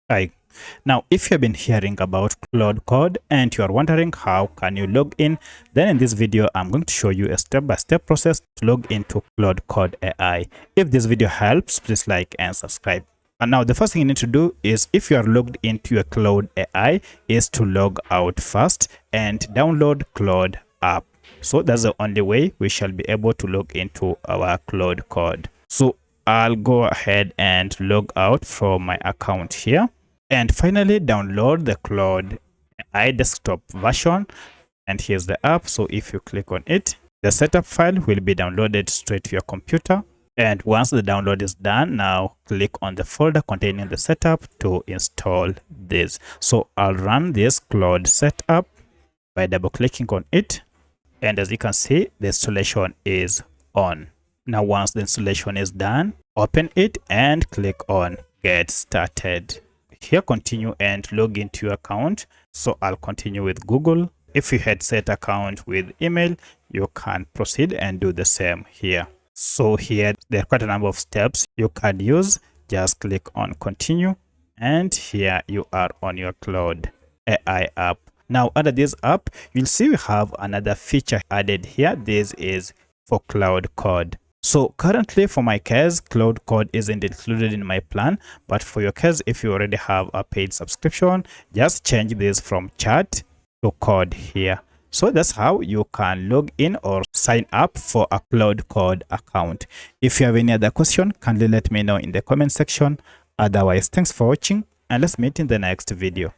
Hi. Now, if you've been hearing about Claude Code and you are wondering how can you log in, then in this video, I'm going to show you a step-by-step process to log into Claude Code AI. If this video helps, please like and subscribe. And now the first thing you need to do is, if you are logged into your Claude AI, is to log out first and download Claude app. So that's the only way we shall be able to log into our Claude Code. So I'll go ahead and log out from my account here. And finally, download the Claude AI desktop version. And here's the app. So if you click on it, the setup file will be downloaded straight to your computer. And once the download is done, now click on the folder containing the setup to install this. So I'll run this Claude setup by double clicking on it. And as you can see, the installation is on. Now, once the installation is done, open it and click on Get Started. Here, continue and log into your account. So I'll continue with Google. If you had set account with email, you can proceed and do the same here. So here, there are quite a number of steps you can use. Just click on Continue. And here you are on your Claude AI app. Now, under this app, you'll see we have another feature added here. This is for Claude Code. So currently for my case, Claude Code isn't included in my plan, but for your case, if you already have a paid subscription, just change this from chat to code here. So that's how you can log in or sign up for a Claude Code account. If you have any other question, kindly let me know in the comment section. Otherwise, thanks for watching and let's meet in the next video.